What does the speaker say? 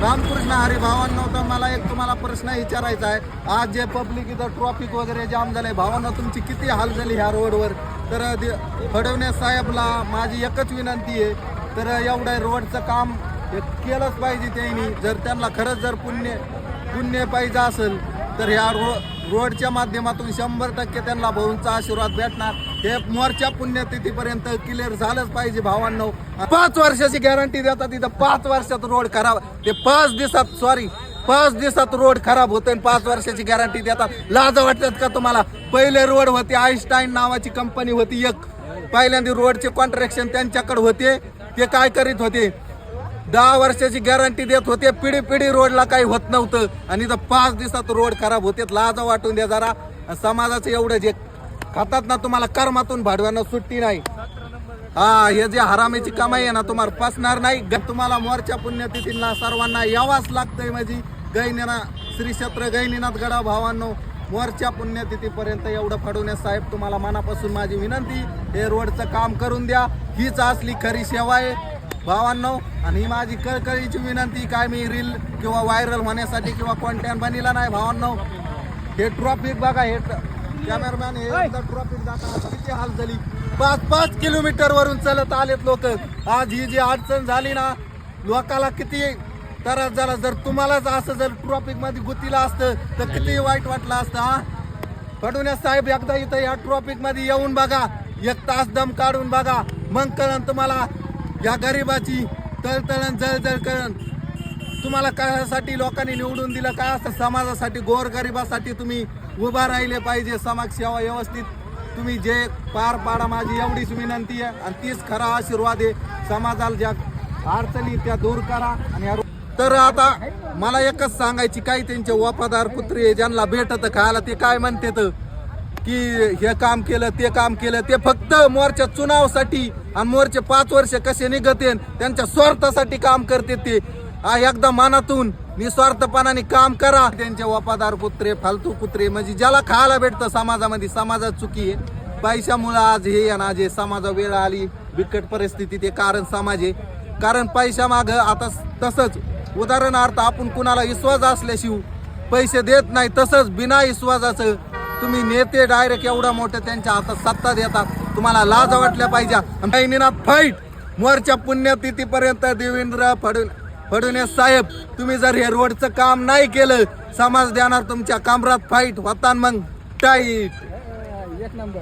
रामकृष्ण हरी भावांनो, तर मला एक तुम्हाला प्रश्न विचारायचा आहे. आज जे पब्लिक इथं ट्रॉफिक वगैरे जाम झाले भावांनो, तुमची किती हाल झाली ह्या रोडवर. तर फडणवीस साहेबला माझी एकच विनंती आहे, तर एवढं रोडचं काम केलंच पाहिजे त्यांनी. जर त्यांना खरंच जर पुण्य पाहिजे असेल तर ह्या रोडच्या माध्यमातून 100% त्यांना भाऊंचा आशीर्वाद भेटणार. हे मोर्चा पुण्यतिथीपर्यंत क्लिअर झालंच पाहिजे भावांनो. 5 वर्षाची गॅरंटी देतात तिथं. 5 वर्षात रोड खराब, ते 5 दिवसात रोड खराब होते. 5 वर्षाची गॅरंटी देतात. लाज वाटतात का तुम्हाला? पहिले रोड होते, आईस्टाईन नावाची कंपनी होती एक. पहिल्यांदा रोडचे कॉन्ट्रॅक्शन त्यांच्याकडे होते. ते काय करीत होते? 10 वर्षाची गॅरंटी देत होते. पिढी रोडला काही होत नव्हतं आणि इथं 5 दिवसात रोड खराब होते. लाज वाटून द्या जरा. समाजाचं एवढं जे खातात ना, तुम्हाला कर्मातून भाडव्यानं सुट्टी नाही. हे जे हरामीची कमाई आहे ना, तुम्हाला पासणार नाही. तुम्हाला मोर्चा पुण्यतिथींना सर्वांना यावाच लागतंय. म्हणजे श्री क्षेत्र गैनीनाथ गडा भावांनो, मोर्चा पुण्यतिथीपर्यंत एवढं फडणवीस साहेब, तुम्हाला मनापासून माझी विनंती, हे रोडचं काम करून द्या. हीच असली खरी सेवा आहे भावांनो. आणि ही माझी कळकळीची विनंती. काय मी रील किंवा व्हायरल होण्यासाठी किंवा कॉन्टेंट बनला नाही भावांनो. हे ट्रॉफिक बघा, हे कॅमेरामॅन, हे ट्रॉफिक जाताना किती हाल झाली. 5 किलोमीटर वरून चालत आलेत लोक. आज ही जी अडचण झाली ना, लोकाला किती त्रास झाला. जर तुम्हालाच असं जर ट्रॉफिक मध्ये गुतीला असतं तर किती वाईट वाटलं असतं. फडणवीस साहेब, एकदा इथं या ट्रॉफिक मध्ये येऊन बघा, 1 तास दम काढून बघा, मग कळण तुम्हाला या गरिबाची तळतळण जळजळ कळण. तुम्हाला कशासाठी लोकांनी निवडून दिलं, काय असतं समाजासाठी, गोरगरिबासाठी तुम्ही उभा राहिले पाहिजे. समाजसेवा व्यवस्थित तुम्ही जे पार पाडा, माझी एवढीच विनंती आहे. आणि तीच खरा आशीर्वाद आहे. समाजाला ज्या अडचणी त्या दूर करा. आणि तर आता मला एकच सांगायची, काही त्यांचे वफादार पुत्री ज्यांना भेटत खायला, ते काय म्हणतात की हे काम केलं, ते काम केलं. ते फक्त मोर्चा चुनावसाठी आणि मोर्चे 5 वर्ष कसे निघते त्यांच्या स्वार्थासाठी काम करते. ते एकदा मनातून निस्वार्थपणाने काम करा. त्यांचे वफादार कुत्रे, फालतू कुत्रे, म्हणजे ज्याला खायला भेटतं समाजामध्ये, समाजात चुकी आहे. पैशामुळे आज हे आज हे समाजा वेळ आली, बिकट परिस्थिती, ते कारण समाज आहे. कारण पैसा माग आता तसंच उदाहरणार्थ आपण कुणाला विश्वास असल्याशिवाय पैसे देत नाही, तसंच बिना विश्वासाचं तुम्ही नेते डायरेक्ट एवढा मोठं त्यांच्या हातात सत्ता देतात. तुम्हाला लाज वाटल्या पाहिजे. गैनीनाथ फाईट मोर्चा पुण्यतिथीपर्यंत. देवेंद्र फडणवीस साहेब, तुम्ही जर हे रोडचं काम नाही केलं, समाज देणार तुमच्या कमरात फाईट होता. मग टाईट 1 नंबर.